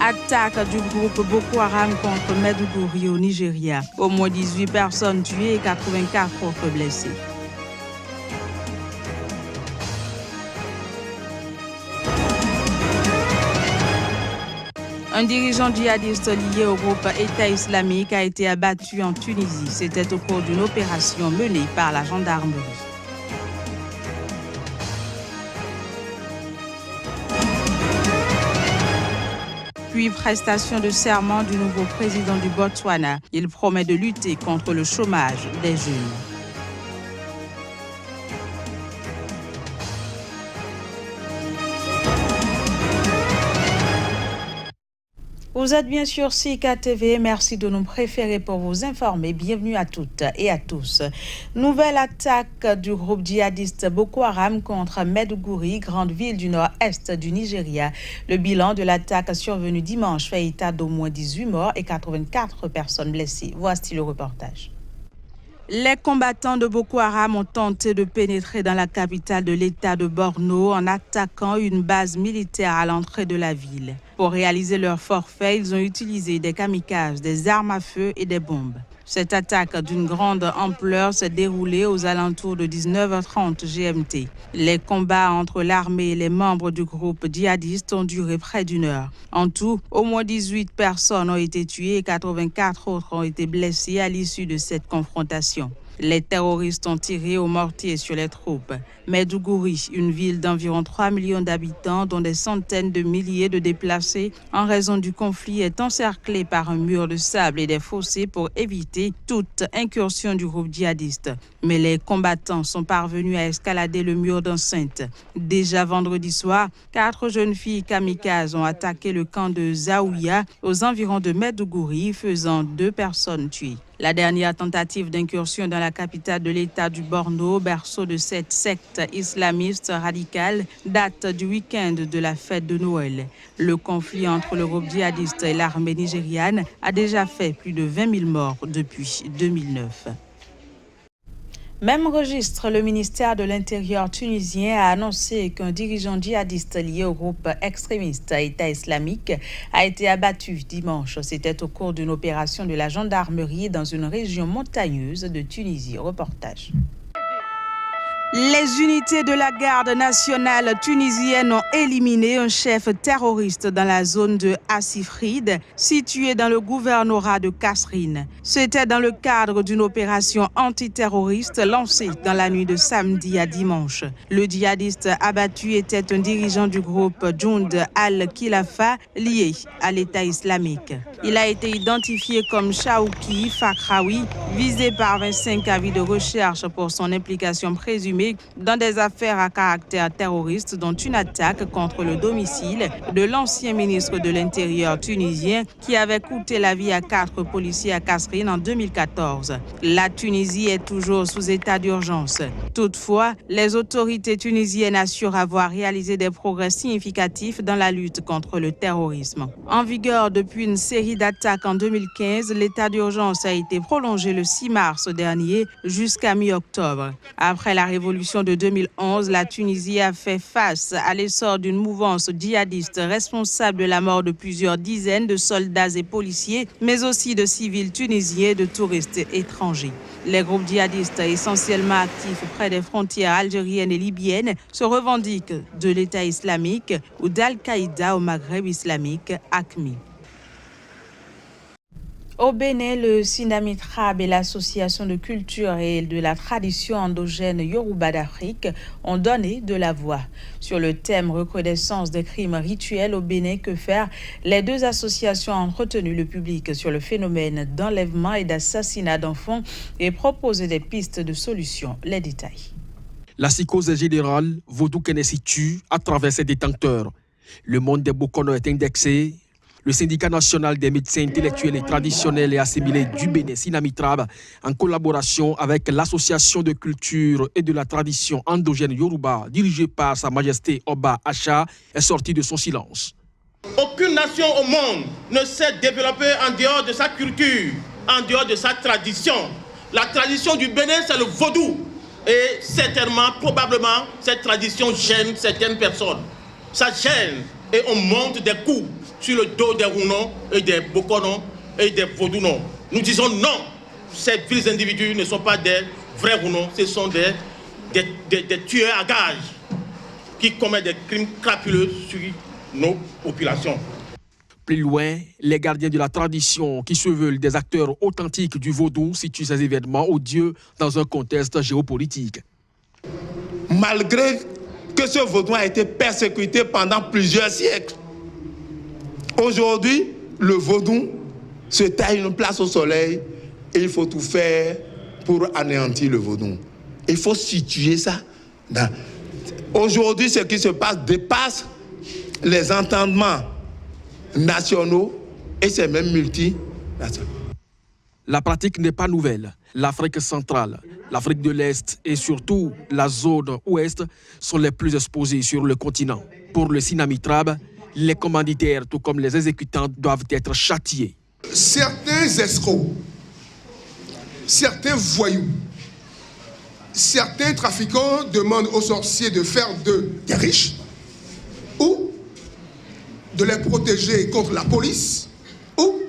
Attaque du groupe Boko Haram contre Maiduguri au Nigeria. Au moins 18 personnes tuées et 84 autres blessées. Un dirigeant djihadiste lié au groupe État islamique a été abattu en Tunisie. C'était au cours d'une opération menée par la gendarmerie. Puis prestation de serment du nouveau président du Botswana. Il promet de lutter contre le chômage des jeunes. Vous êtes bien sûr Sika TV, merci de nous préférer pour vous informer. Bienvenue à toutes et à tous. Nouvelle attaque du groupe djihadiste Boko Haram contre Maiduguri, grande ville du nord-est du Nigeria. Le bilan de l'attaque survenue dimanche fait état d'au moins 18 morts et 84 personnes blessées. Voici le reportage. Les combattants de Boko Haram ont tenté de pénétrer dans la capitale de l'État de Borno en attaquant une base militaire à l'entrée de la ville. Pour réaliser leur forfait, ils ont utilisé des kamikazes, des armes à feu et des bombes. Cette attaque d'une grande ampleur s'est déroulée aux alentours de 19h30 GMT. Les combats entre l'armée et les membres du groupe djihadiste ont duré près d'une heure. En tout, au moins 18 personnes ont été tuées et 84 autres ont été blessées à l'issue de cette confrontation. Les terroristes ont tiré au mortier sur les troupes. Maiduguri, une ville d'environ 3 millions d'habitants, dont des centaines de milliers de déplacés en raison du conflit, est encerclée par un mur de sable et des fossés pour éviter toute incursion du groupe djihadiste. Mais les combattants sont parvenus à escalader le mur d'enceinte. Déjà vendredi soir, 4 jeunes filles kamikazes ont attaqué le camp de Zaouia aux environs de Maiduguri, faisant 2 personnes tuées. La dernière tentative d'incursion dans la capitale de l'État du Borno, berceau de cette secte islamiste radicale, date du week-end de la fête de Noël. Le conflit entre le groupe djihadiste et l'armée nigériane a déjà fait plus de 20 000 morts depuis 2009. Même registre, le ministère de l'Intérieur tunisien a annoncé qu'un dirigeant djihadiste lié au groupe extrémiste État islamique a été abattu dimanche. C'était au cours d'une opération de la gendarmerie dans une région montagneuse de Tunisie. Reportage. Les unités de la garde nationale tunisienne ont éliminé un chef terroriste dans la zone de Assifride, située dans le gouvernorat de Kasserine. C'était dans le cadre d'une opération antiterroriste lancée dans la nuit de samedi à dimanche. Le djihadiste abattu était un dirigeant du groupe Jund al-Khilafa lié à l'État islamique. Il a été identifié comme Chaouki Fakraoui, visé par 25 avis de recherche pour son implication présumée dans des affaires à caractère terroriste, dont une attaque contre le domicile de l'ancien ministre de l'Intérieur tunisien qui avait coûté la vie à 4 policiers à Kasserine en 2014. La Tunisie est toujours sous état d'urgence. Toutefois, les autorités tunisiennes assurent avoir réalisé des progrès significatifs dans la lutte contre le terrorisme. En vigueur depuis une série d'attaques en 2015, l'état d'urgence a été prolongé le 6 mars dernier jusqu'à mi-octobre. Après la révolution de 2011, la Tunisie a fait face à l'essor d'une mouvance djihadiste responsable de la mort de plusieurs dizaines de soldats et policiers, mais aussi de civils tunisiens et de touristes étrangers. Les groupes djihadistes, essentiellement actifs près des frontières algériennes et libyennes, se revendiquent de l'État islamique ou d'Al-Qaïda au Maghreb islamique, AQMI. Au Bénin, le Sinamitrab et l'Association de culture et de la tradition endogène Yoruba d'Afrique ont donné de la voix. Sur le thème reconnaissance des crimes rituels au Bénin, que faire? Les deux associations ont entretenu le public sur le phénomène d'enlèvement et d'assassinat d'enfants et proposé des pistes de solutions. Les détails. La psychose est générale, Vodou Kenesi tue à travers ses détenteurs. Le monde des Bokono est indexé. Le syndicat national des médecins intellectuels et traditionnels et assimilés du Bénin, Sinamitrab, en collaboration avec l'Association de culture et de la tradition endogène Yoruba, dirigée par Sa Majesté Oba Acha, est sorti de son silence. Aucune nation au monde ne s'est développée en dehors de sa culture, en dehors de sa tradition. La tradition du Bénin, c'est le vaudou. Et certainement, probablement, cette tradition gêne certaines personnes. Ça gêne et on monte des coups sur le dos des Rounon et des Bokono et des Vaudounon. Nous disons non, ces vils individus ne sont pas des vrais Rounon, ce sont des tueurs à gages qui commettent des crimes crapuleux sur nos populations. Plus loin, les gardiens de la tradition qui se veulent des acteurs authentiques du vaudou situent ces événements odieux dans un contexte géopolitique. Malgré que ce vaudou a été persécuté pendant plusieurs siècles, aujourd'hui, le vaudou se taille une place au soleil et il faut tout faire pour anéantir le vaudou. Il faut situer ça. Aujourd'hui, ce qui se passe dépasse les entendements nationaux et c'est même multinational. La pratique n'est pas nouvelle. L'Afrique centrale, l'Afrique de l'Est et surtout la zone ouest sont les plus exposés sur le continent. Pour le Sinamitrabe, les commanditaires, tout comme les exécutants, doivent être châtiés. Certains escrocs, certains voyous, certains trafiquants demandent aux sorciers de faire des riches ou de les protéger contre la police ou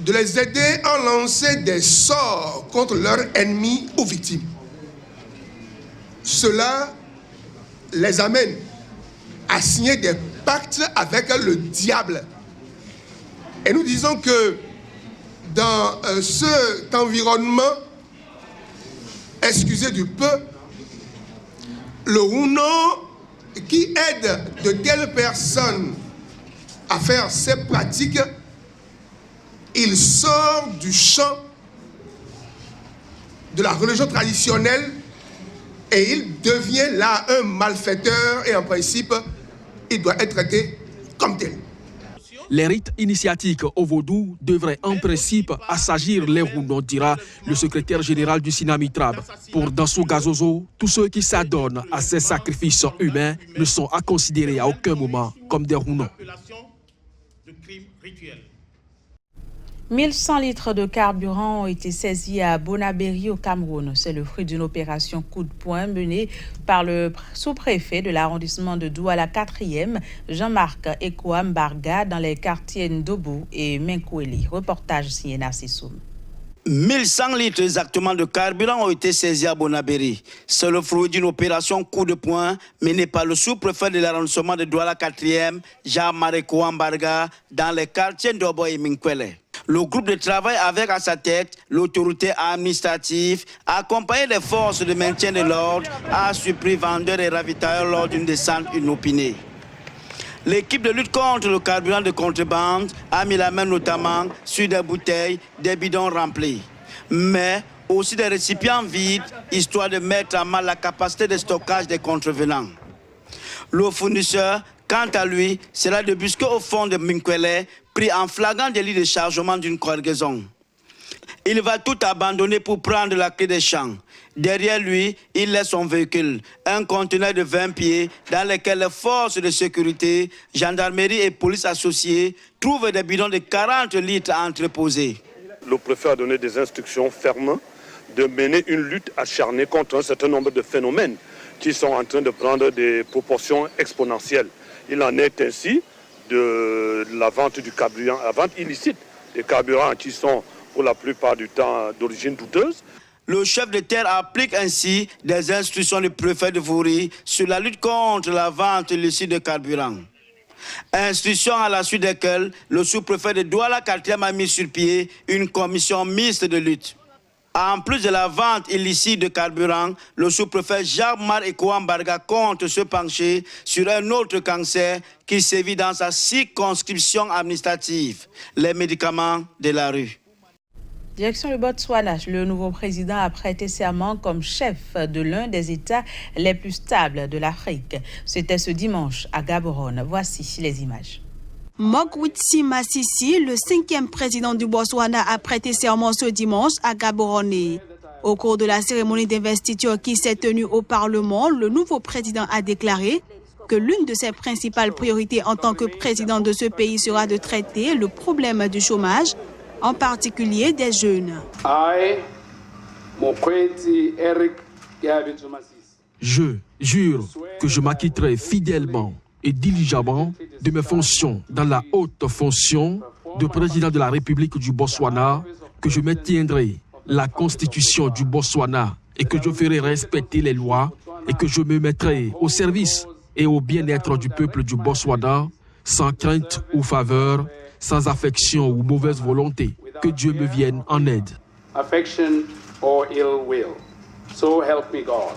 de les aider à lancer des sorts contre leurs ennemis ou victimes. Cela les amène à signer des pactes avec le diable. Et nous disons que dans cet environnement, excusez du peu, le Rounon qui aide de telles personnes à faire ces pratiques, il sort du champ de la religion traditionnelle et il devient là un malfaiteur et en principe, il doit être traité comme tel. Les rites initiatiques au vaudou devraient en principe assagir les Rounon, dira le secrétaire général du Sinamitrabe. Pour Dansou Gazozo, tous ceux qui s'adonnent à ces sacrifices humains ne sont à considérer à aucun moment comme des Rounon. 1100 litres de carburant ont été saisis à Bonabéry au Cameroun. C'est le fruit d'une opération coup de poing menée par le sous-préfet de l'arrondissement de Douala 4e, Jean-Marc Ekoam Barga, dans les quartiers Ndobou et Menkweli. Reportage signé Narcissoum. 1100 litres exactement de carburant ont été saisis à Bonabéry. C'est le fruit d'une opération coup de poing menée par le sous-préfet de l'arrondissement de Douala 4e, Jean-Marc Ekoam Barga, dans les quartiers Ndobo et Menkweli. Le groupe de travail avec à sa tête l'autorité administrative, accompagné des forces de maintien de l'ordre, a surpris vendeurs et ravitailleurs lors d'une descente inopinée. L'équipe de lutte contre le carburant de contrebande a mis la main notamment sur des bouteilles, des bidons remplis, mais aussi des récipients vides, histoire de mettre à mal la capacité de stockage des contrevenants. Le fournisseur, quant à lui, sera débusqué au fond de Menkweli, pris en flagrant délit de chargement d'une cargaison. Il va tout abandonner pour prendre la clé des champs. Derrière lui, il laisse son véhicule, un conteneur de 20 pieds dans lequel les forces de sécurité, gendarmerie et police associées trouvent des bidons de 40 litres entreposés. Le préfet a donné des instructions fermes de mener une lutte acharnée contre un certain nombre de phénomènes qui sont en train de prendre des proportions exponentielles. Il en est ainsi de la vente du carburant, la vente illicite des carburants qui sont pour la plupart du temps d'origine douteuse. Le chef de terre applique ainsi des instructions du préfet de Vouri sur la lutte contre la vente illicite de carburant. Instructions à la suite desquelles le sous-préfet de Douala 4e a mis sur pied une commission mixte de lutte. En plus de la vente illicite de carburant, le sous-préfet Jean-Marc Ekoam Barga compte se pencher sur un autre cancer qui sévit dans sa circonscription administrative, les médicaments de la rue. Direction le Botswana, le nouveau président a prêté serment comme chef de l'un des États les plus stables de l'Afrique. C'était ce dimanche à Gaborone. Voici les images. Mokgweetsi Masisi, le 5e président du Botswana, a prêté serment ce dimanche à Gaborone. Au cours de la cérémonie d'investiture qui s'est tenue au Parlement, le nouveau président a déclaré que l'une de ses principales priorités en tant que président de ce pays sera de traiter le problème du chômage, en particulier des jeunes. Je jure que je m'acquitterai fidèlement et diligemment de mes fonctions dans la haute fonction de président de la République du Botswana, que je maintiendrai la constitution du Botswana et que je ferai respecter les lois et que je me mettrai au service et au bien-être du peuple du Botswana sans crainte ou faveur, sans affection ou mauvaise volonté. Que Dieu me vienne en aide. Affection or ill will. So help me God.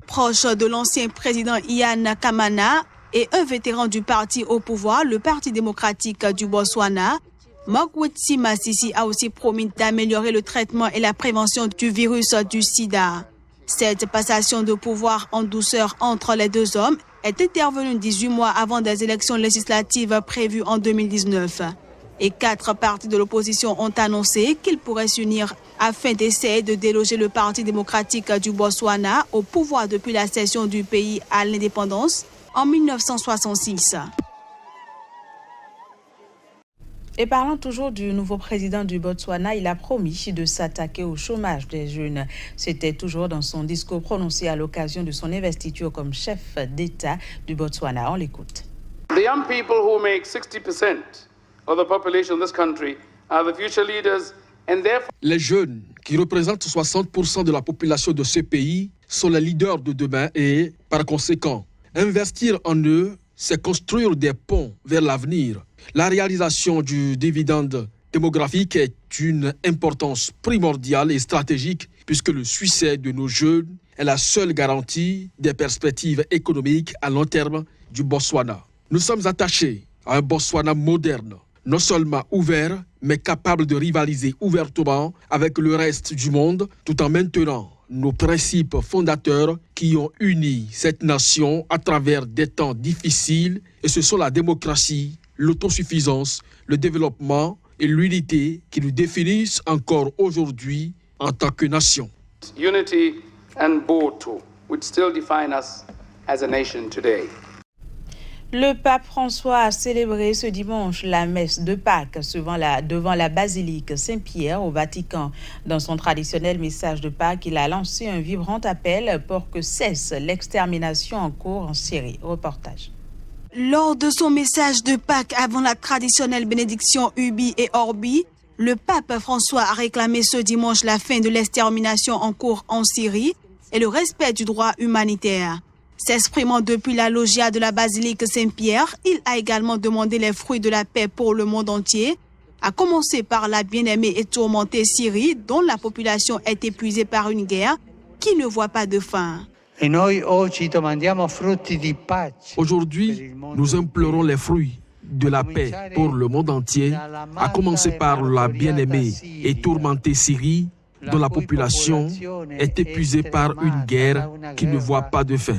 Proche de l'ancien président Ian Kamana et un vétéran du parti au pouvoir, le Parti démocratique du Botswana, Mokgweetsi Masisi a aussi promis d'améliorer le traitement et la prévention du virus du sida. Cette passation de pouvoir en douceur entre les deux hommes est intervenue 18 mois avant des élections législatives prévues en 2019. Et 4 partis de l'opposition ont annoncé qu'ils pourraient s'unir afin d'essayer de déloger le Parti démocratique du Botswana au pouvoir depuis la cession du pays à l'indépendance en 1966. Et parlant toujours du nouveau président du Botswana, il a promis de s'attaquer au chômage des jeunes. C'était toujours dans son discours prononcé à l'occasion de son investiture comme chef d'État du Botswana. On l'écoute. The young people who make 60% of the population of this country are the future leaders and therefore... Les jeunes, qui représentent 60% de la population de ce pays, sont les leaders de demain et, par conséquent, investir en eux, c'est construire des ponts vers l'avenir. La réalisation du dividende démographique est une importance primordiale et stratégique puisque le succès de nos jeunes est la seule garantie des perspectives économiques à long terme du Botswana. Nous sommes attachés à un Botswana moderne, non seulement ouvert, mais capable de rivaliser ouvertement avec le reste du monde tout en maintenant nos principes fondateurs qui ont uni cette nation à travers des temps difficiles, et ce sont la démocratie, l'autosuffisance, le développement et l'unité qui nous définissent encore aujourd'hui en tant que nation. Unity and Boto, which still define us as a nation today. Le pape François a célébré ce dimanche la messe de Pâques devant la basilique Saint-Pierre au Vatican. Dans son traditionnel message de Pâques, il a lancé un vibrant appel pour que cesse l'extermination en cours en Syrie. Reportage. Lors de son message de Pâques avant la traditionnelle bénédiction Ubi et Orbi, le pape François a réclamé ce dimanche la fin de l'extermination en cours en Syrie et le respect du droit humanitaire. S'exprimant depuis la loggia de la basilique Saint-Pierre, il a également demandé les fruits de la paix pour le monde entier, à commencer par la bien-aimée et tourmentée Syrie, dont la population est épuisée par une guerre qui ne voit pas de fin. Aujourd'hui, nous implorons les fruits de la paix pour le monde entier, à commencer par la bien-aimée et tourmentée Syrie, dont la population est épuisée par une guerre qui ne voit pas de fin.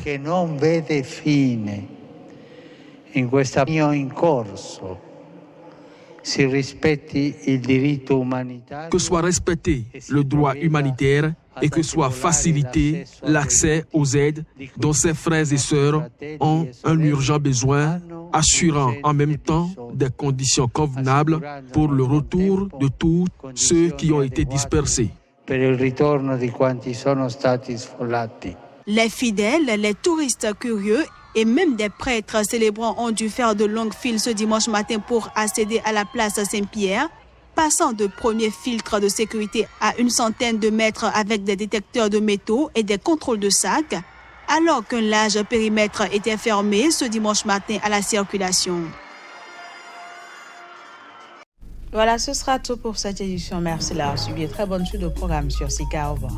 Que soit respecté le droit humanitaire et que soit facilité l'accès aux aides dont ses frères et sœurs ont un urgent besoin, assurant en même temps des conditions convenables pour le retour de tous ceux qui ont été dispersés. Les fidèles, les touristes curieux et même des prêtres célébrants ont dû faire de longues files ce dimanche matin pour accéder à la place Saint-Pierre, passant de premiers filtres de sécurité à une centaine de mètres avec des détecteurs de métaux et des contrôles de sacs, alors qu'un large périmètre était fermé ce dimanche matin à la circulation. Voilà, ce sera tout pour cette édition. Merci d'avoir suivi. Très bonne suite de programme sur Sika. Au revoir.